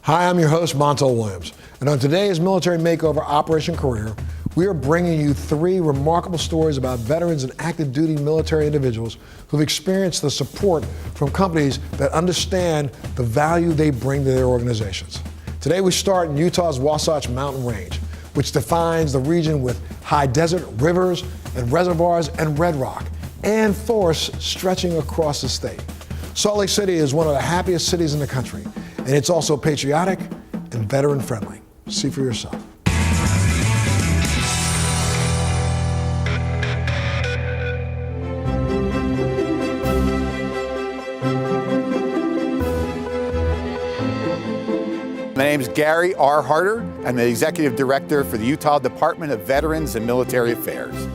Hi, I'm your host, Montel Williams, and on today's Military Makeover Operation Career, we are bringing you 3 remarkable stories about veterans and active duty military individuals who've experienced the support from companies that understand the value they bring to their organizations. Today we start in Utah's Wasatch Mountain Range, which defines the region with high desert, rivers, and reservoirs, and red rock, and forests stretching across the state. Salt Lake City is one of the happiest cities in the country, and it's also patriotic and veteran-friendly. See for yourself. My name is Gary Harter. I'm the Executive Director for the Utah Department of Veterans and Military Affairs.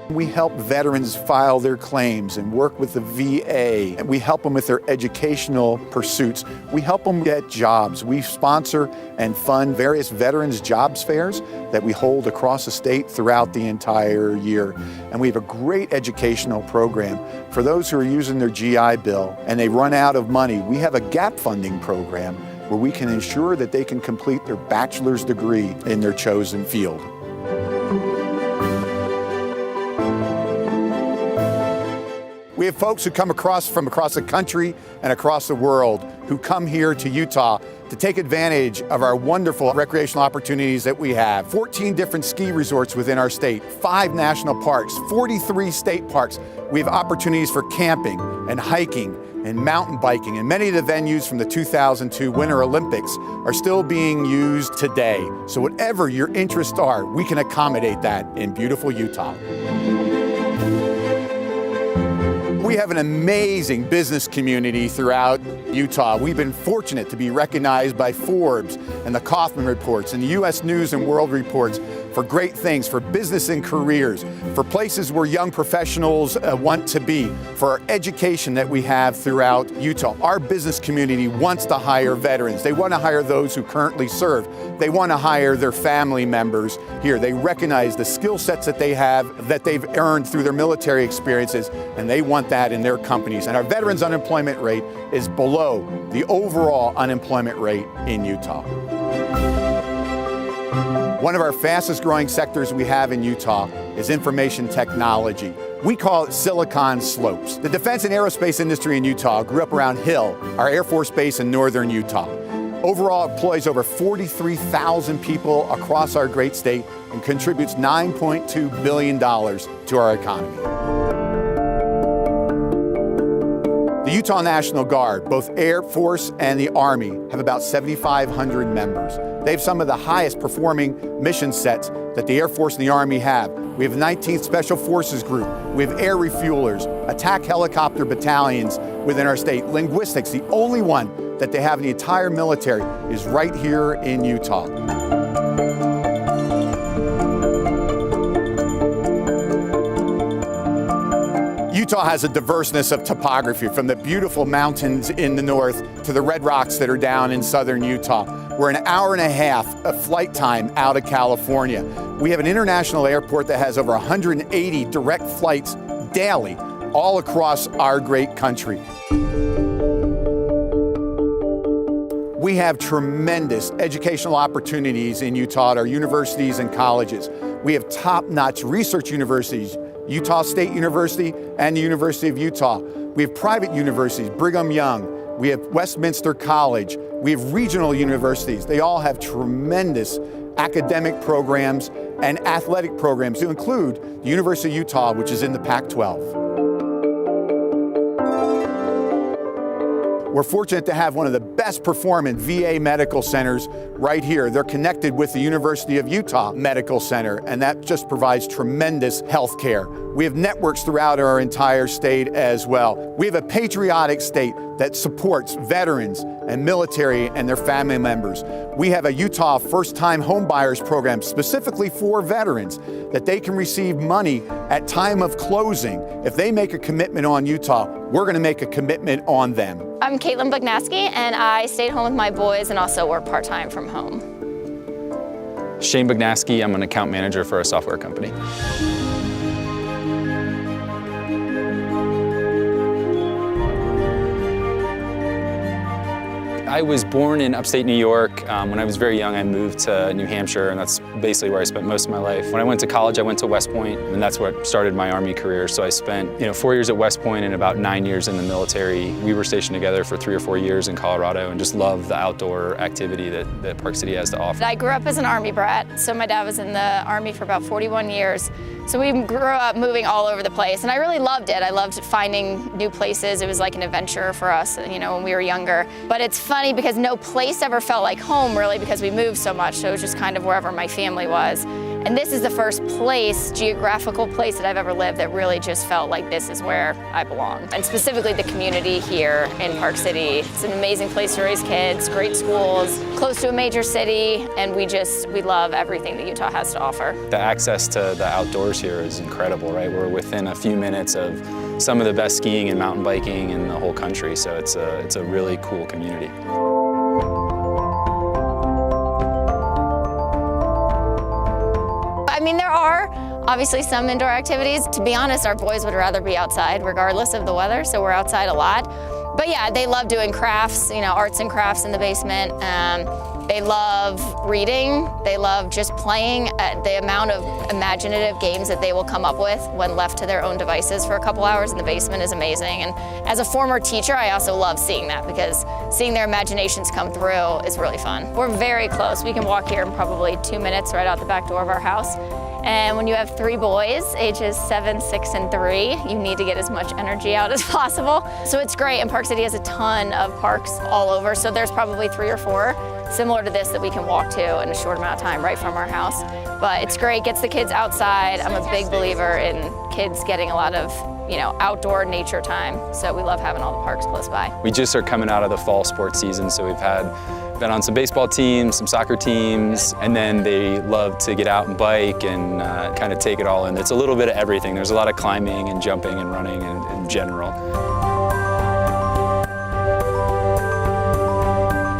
We help veterans file their claims and work with the VA. We help them with their educational pursuits. We help them get jobs. We sponsor and fund various veterans jobs fairs that we hold across the state throughout the entire year. And we have a great educational program for those who are using their GI Bill and they run out of money. We have a gap funding program where we can ensure that they can complete their bachelor's degree in their chosen field. We have folks who come from across the country and across the world who come here to Utah to take advantage of our wonderful recreational opportunities that we have. 14 different ski resorts within our state, 5 national parks, 43 state parks. We have opportunities for camping and hiking and mountain biking, and many of the venues from the 2002 Winter Olympics are still being used today. So whatever your interests are, we can accommodate that in beautiful Utah. We have an amazing business community throughout Utah. We've been fortunate to be recognized by Forbes and the Kaufman Reports and the U.S. News and World Reports for great things, for business and careers, for places where young professionals want to be, for our education that we have throughout Utah. Our business community wants to hire veterans. They want to hire those who currently serve. They want to hire their family members here. They recognize the skill sets that they have, that they've earned through their military experiences, and they want that in their companies. And our veterans unemployment rate is below the overall unemployment rate in Utah. One of our fastest growing sectors we have in Utah is information technology. We call it Silicon Slopes. The defense and aerospace industry in Utah grew up around Hill, our Air Force base in northern Utah. Overall, it employs over 43,000 people across our great state and contributes $9.2 billion to our economy. The Utah National Guard, both Air Force and the Army, have about 7,500 members. They have some of the highest performing mission sets that the Air Force and the Army have. We have 19th Special Forces Group. We have air refuelers, attack helicopter battalions within our state. Linguistics, the only one that they have in the entire military, is right here in Utah. Utah has a diverseness of topography, from the beautiful mountains in the north to the red rocks that are down in southern Utah. We're an hour and a half of flight time out of California. We have an international airport that has over 180 direct flights daily all across our great country. We have tremendous educational opportunities in Utah at our universities and colleges. We have top-notch research universities, Utah State University and the University of Utah. We have private universities, Brigham Young. We have Westminster College. We have regional universities. They all have tremendous academic programs and athletic programs to include the University of Utah, which is in the Pac-12. We're fortunate to have one of the best performing VA medical centers right here. They're connected with the University of Utah Medical Center, and that just provides tremendous health care. We have networks throughout our entire state as well. We have a patriotic state that supports veterans and military and their family members. We have a Utah first-time homebuyers program specifically for veterans that they can receive money at time of closing. If they make a commitment on Utah, we're going to make a commitment on them. I'm Caitlin Bugnaski, and I stayed home with my boys and also work part-time from home. Shane Bugnaski, I'm an account manager for a software company. I was born in upstate New York. When I was very young, I moved to New Hampshire, and that's basically where I spent most of my life. When I went to college, I went to West Point, and that's what started my Army career. So I spent 4 years at West Point and about 9 years in the military. We were stationed together for 3 or 4 years in Colorado and just love the outdoor activity that Park City has to offer. I grew up as an Army brat, so my dad was in the Army for about 41 years. So we grew up moving all over the place, and I really loved it. I loved finding new places. It was like an adventure for us, when we were younger. But it's funny because no place ever felt like home, really, because we moved so much. So it was just kind of wherever my family was. And this is the first geographical place that I've ever lived that really just felt like this is where I belong. And specifically the community here in Park City. It's an amazing place to raise kids, great schools, close to a major city, and we love everything that Utah has to offer. The access to the outdoors here is incredible, right? We're within a few minutes of some of the best skiing and mountain biking in the whole country, so it's a really cool community. I mean, there are obviously some indoor activities. To be honest, our boys would rather be outside regardless of the weather, so we're outside a lot. But yeah, they love doing crafts, arts and crafts in the basement. They love reading. They love just playing. The amount of imaginative games that they will come up with when left to their own devices for a couple hours in the basement is amazing. And as a former teacher, I also love seeing that because seeing their imaginations come through is really fun. We're very close. We can walk here in probably 2 minutes right out the back door of our house. And when you have 3 boys, ages 7, 6, and 3, you need to get as much energy out as possible. So it's great, and Park City has a ton of parks all over, so there's probably 3 or 4 similar to this that we can walk to in a short amount of time right from our house. But it's great, gets the kids outside. I'm a big believer in kids getting a lot of outdoor nature time, so we love having all the parks close by. We just are coming out of the fall sports season, so we've been on some baseball teams, some soccer teams, and then they love to get out and bike and kind of take it all in. It's a little bit of everything. There's a lot of climbing and jumping and running in general.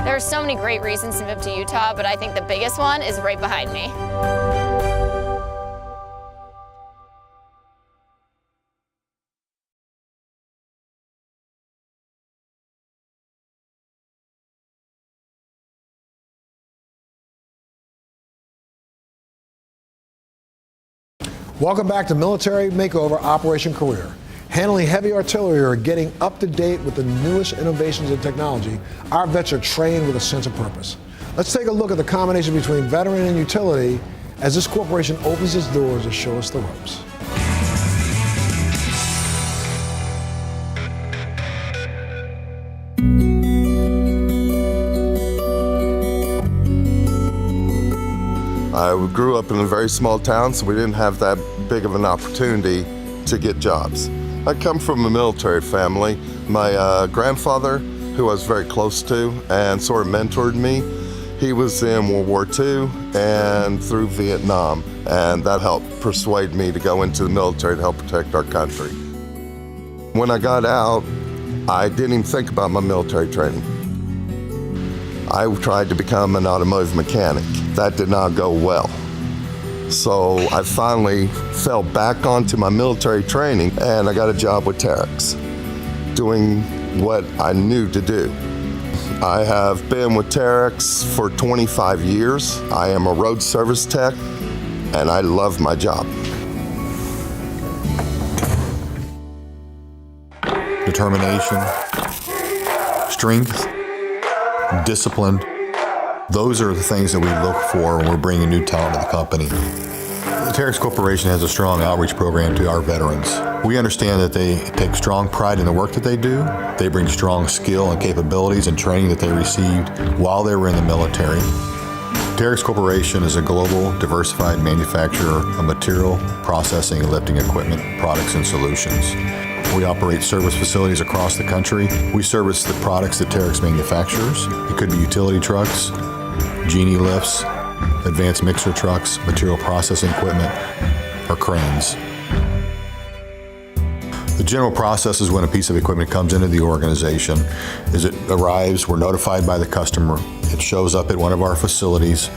There are so many great reasons to move to Utah, but I think the biggest one is right behind me. Welcome back to Military Makeover Operation Career. Handling heavy artillery or getting up to date with the newest innovations in technology, our vets are trained with a sense of purpose. Let's take a look at the combination between veteran and utility as this corporation opens its doors to show us the ropes. I grew up in a very small town, so we didn't have that big of an opportunity to get jobs. I come from a military family. My grandfather, who I was very close to and sort of mentored me, he was in World War II and through Vietnam, and that helped persuade me to go into the military to help protect our country. When I got out, I didn't even think about my military training. I tried to become an automotive mechanic. That did not go well. So I finally fell back onto my military training, and I got a job with Terex, doing what I knew to do. I have been with Terex for 25 years. I am a road service tech, and I love my job. Determination, strength, discipline. Those are the things that we look for when we're bringing new talent to the company. The Terex Corporation has a strong outreach program to our veterans. We understand that they take strong pride in the work that they do. They bring strong skill and capabilities and training that they received while they were in the military. Terex Corporation is a global, diversified manufacturer of material, processing, and lifting equipment, products, and solutions. We operate service facilities across the country. We service the products that Terex manufactures. It could be utility trucks, genie lifts, advanced mixer trucks, material processing equipment, or cranes. The general process is when a piece of equipment comes into the organization. As it arrives, we're notified by the customer. It shows up at one of our facilities.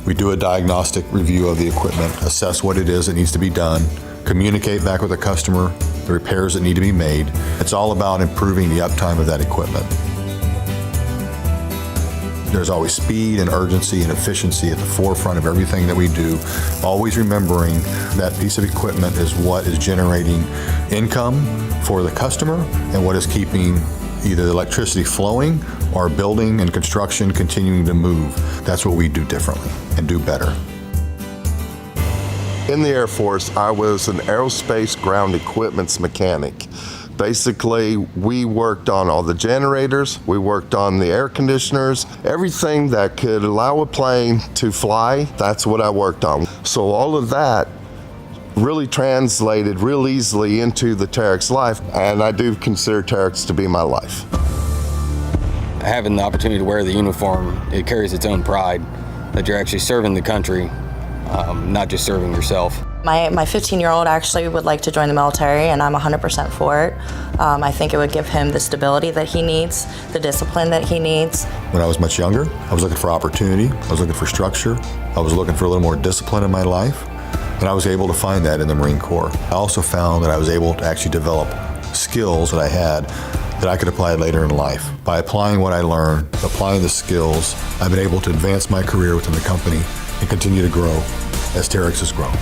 We do a diagnostic review of the equipment, assess what it is that needs to be done, communicate back with the customer the repairs that need to be made. It's all about improving the uptime of that equipment. There's always speed and urgency and efficiency at the forefront of everything that we do, always remembering that piece of equipment is what is generating income for the customer and what is keeping either the electricity flowing or building and construction continuing to move. That's what we do differently and do better. In the Air Force, I was an aerospace ground equipment's mechanic. Basically, we worked on all the generators, we worked on the air conditioners, everything that could allow a plane to fly, that's what I worked on. So all of that really translated real easily into the Terex life, and I do consider Terex to be my life. Having the opportunity to wear the uniform, it carries its own pride that you're actually serving the country, not just serving yourself. My 15-year-old actually would like to join the military, and I'm 100% for it. I think it would give him the stability that he needs, the discipline that he needs. When I was much younger, I was looking for opportunity, I was looking for structure, I was looking for a little more discipline in my life, and I was able to find that in the Marine Corps. I also found that I was able to actually develop skills that I had that I could apply later in life. By applying what I learned, applying the skills, I've been able to advance my career within the company and continue to grow as Terex has grown.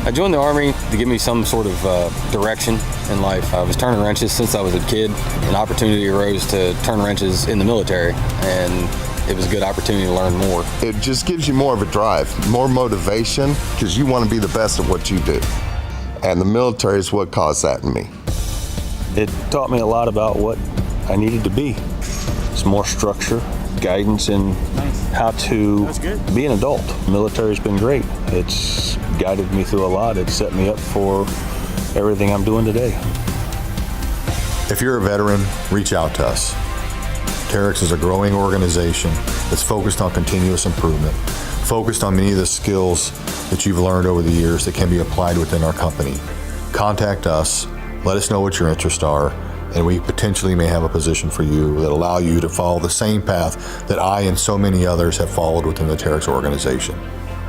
I joined the Army to give me some sort of direction in life. I was turning wrenches since I was a kid. An opportunity arose to turn wrenches in the military, and it was a good opportunity to learn more. It just gives you more of a drive, more motivation, because you want to be the best at what you do. And the military is what caused that in me. It taught me a lot about what I needed to be. Some more structure, guidance in how to be an adult. The military's been great. It's guided me through a lot. It's set me up for everything I'm doing today. If you're a veteran, reach out to us. Terex is a growing organization that's focused on continuous improvement, focused on many of the skills that you've learned over the years that can be applied within our company. Contact us, let us know what your interests are, and we potentially may have a position for you that allow you to follow the same path that I and so many others have followed within the Terex organization.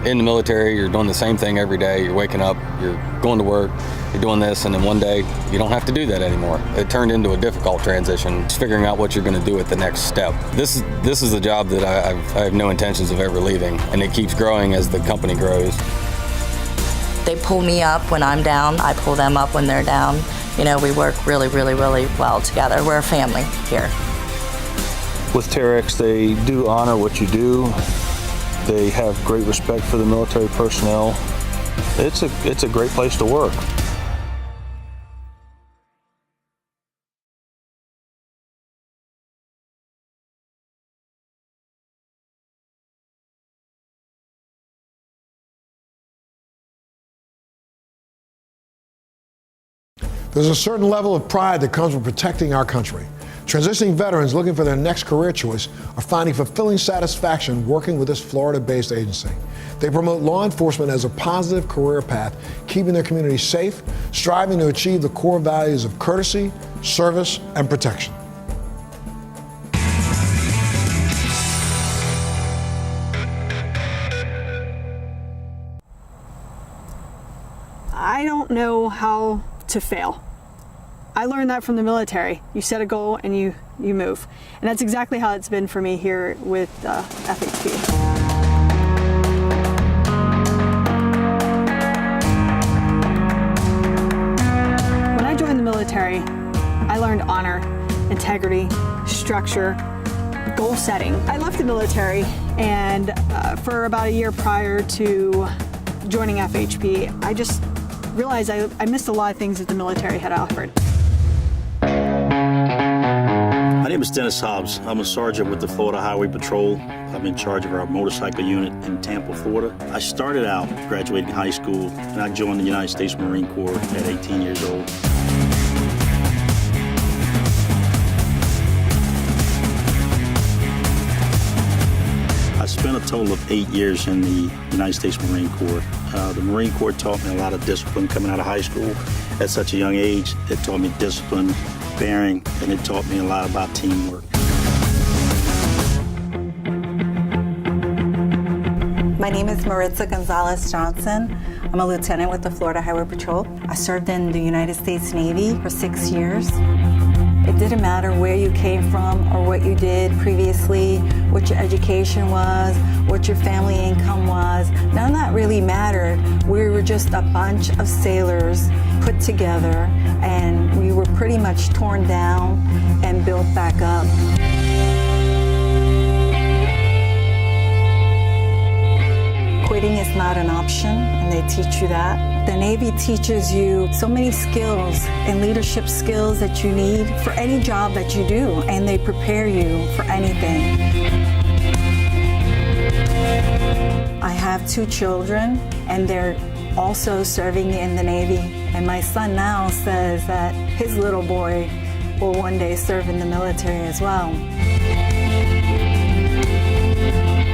In the military, you're doing the same thing every day. You're waking up, you're going to work, you're doing this, and then one day you don't have to do that anymore. It turned into a difficult transition. It's figuring out what you're going to do at the next step. This is a job that I have no intentions of ever leaving, and it keeps growing as the company grows. They pull me up when I'm down, I pull them up when they're down. You know, we work really, really, really well together. We're a family here. With Terex, they do honor what you do. They have great respect for the military personnel. It's a great place to work. There's a certain level of pride that comes with protecting our country. Transitioning veterans looking for their next career choice are finding fulfilling satisfaction working with this Florida-based agency. They promote law enforcement as a positive career path, keeping their community safe, striving to achieve the core values of courtesy, service, and protection. I don't know how to fail. I learned that from the military. You set a goal and you move. And that's exactly how it's been for me here with FHP. When I joined the military, I learned honor, integrity, structure, goal setting. I left the military, and for about a year prior to joining FHP, I just realized I missed a lot of things that the military had offered. My name is Dennis Hobbs. I'm a sergeant with the Florida Highway Patrol. I'm in charge of our motorcycle unit in Tampa, Florida. I started out graduating high school, and I joined the United States Marine Corps at 18 years old. I spent a total of 8 years in the United States Marine Corps. The Marine Corps taught me a lot of discipline coming out of high school. At such a young age, it taught me discipline, bearing, and it taught me a lot about teamwork. My name is Maritza Gonzalez Johnson. I'm a lieutenant with the Florida Highway Patrol. I served in the United States Navy for 6 years. It didn't matter where you came from or what you did previously, what your education was, what your family income was. None of that really mattered. We were just a bunch of sailors put together, and we were pretty much torn down and built back up. Quitting is not an option, and they teach you that. The Navy teaches you so many skills and leadership skills that you need for any job that you do, and they prepare you for anything. I have 2 children, and they're also serving in the Navy. And my son now says that his little boy will one day serve in the military as well.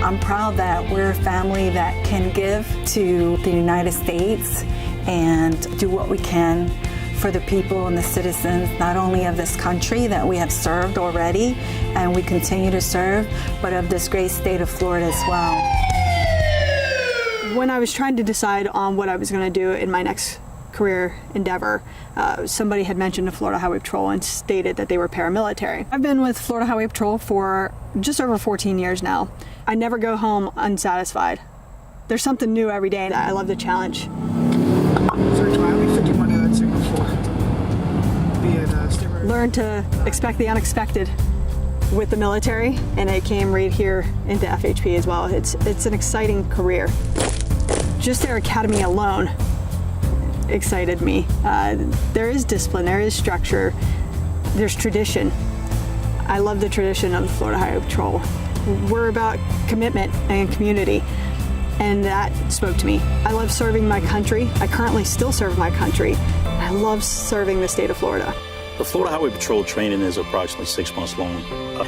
I'm proud that we're a family that can give to the United States and do what we can for the people and the citizens, not only of this country that we have served already and we continue to serve, but of this great state of Florida as well. When I was trying to decide on what I was going to do in my next career endeavor, somebody had mentioned the Florida Highway Patrol and stated that they were paramilitary. I've been with Florida Highway Patrol for just over 14 years now. I never go home unsatisfied. There's something new every day, and I love the challenge. Learned to expect the unexpected with the military, and it came right here into FHP as well. It's an exciting career. Just their academy alone excited me. There is discipline, there is structure, there's tradition. I love the tradition of the Florida Highway Patrol. We're about commitment and community, and that spoke to me. I love serving my country. I currently still serve my country. I love serving the state of Florida. The Florida Highway Patrol training is approximately 6 months long.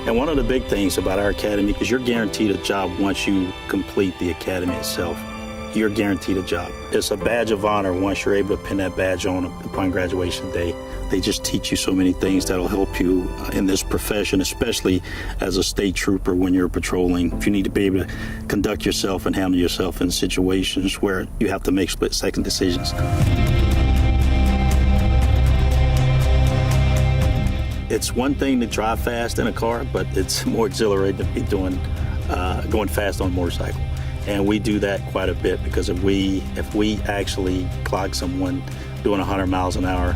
And one of the big things about our academy is you're guaranteed a job once you complete the academy itself. You're guaranteed a job. It's a badge of honor once you're able to pin that badge on upon graduation day. They just teach you so many things that'll help you in this profession, especially as a state trooper when you're patrolling. If you need to be able to conduct yourself and handle yourself in situations where you have to make split-second decisions. It's one thing to drive fast in a car, but it's more exhilarating to be going fast on a motorcycle. And we do that quite a bit because if we actually clock someone doing 100 miles an hour,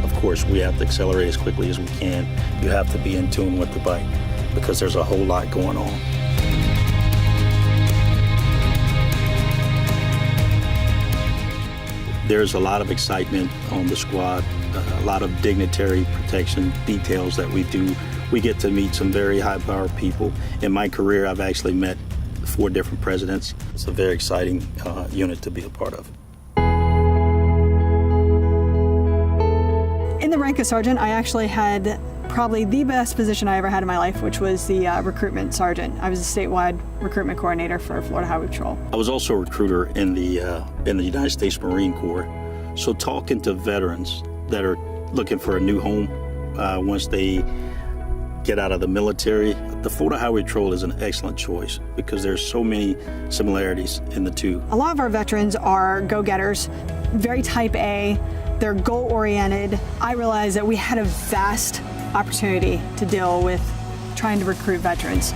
of course, we have to accelerate as quickly as we can. You have to be in tune with the bike because there's a whole lot going on. There's a lot of excitement on the squad, a lot of dignitary protection details that we do. We get to meet some very high-powered people. In my career, I've actually met 4 different presidents. It's a very exciting unit to be a part of. In the rank of sergeant, I actually had probably the best position I ever had in my life, which was the recruitment sergeant. I was a statewide recruitment coordinator for Florida Highway Patrol. I was also a recruiter in the United States Marine Corps. So talking to veterans that are looking for a new home once they get out of the military, the Florida Highway Patrol is an excellent choice because there's so many similarities in the two. A lot of our veterans are go-getters, very type A. They're goal-oriented. I realized that we had a vast opportunity to deal with trying to recruit veterans.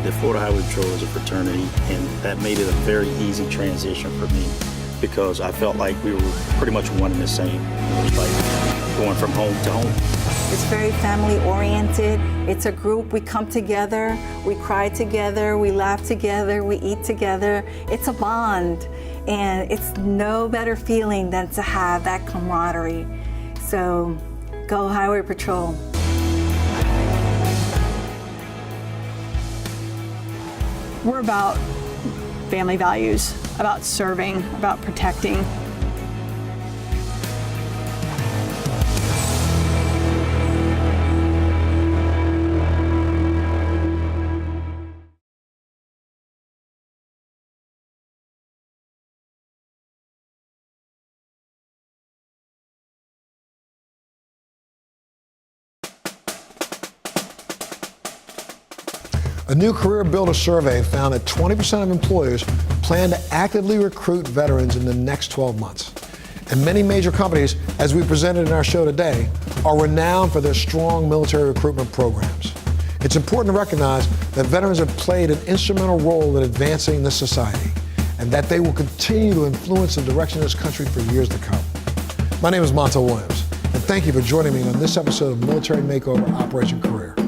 The Florida Highway Patrol is a fraternity, and that made it a very easy transition for me because I felt like we were pretty much one and the same. It was like going from home to home. It's very family-oriented. It's a group. We come together, we cry together, we laugh together, we eat together. It's a bond, and it's no better feeling than to have that camaraderie. So, go Highway Patrol. We're about family values, about serving, about protecting. A new Career Builder survey found that 20% of employers plan to actively recruit veterans in the next 12 months. And many major companies, as we presented in our show today, are renowned for their strong military recruitment programs. It's important to recognize that veterans have played an instrumental role in advancing this society, and that they will continue to influence the direction of this country for years to come. My name is Montel Williams, and thank you for joining me on this episode of Military Makeover Operation Career.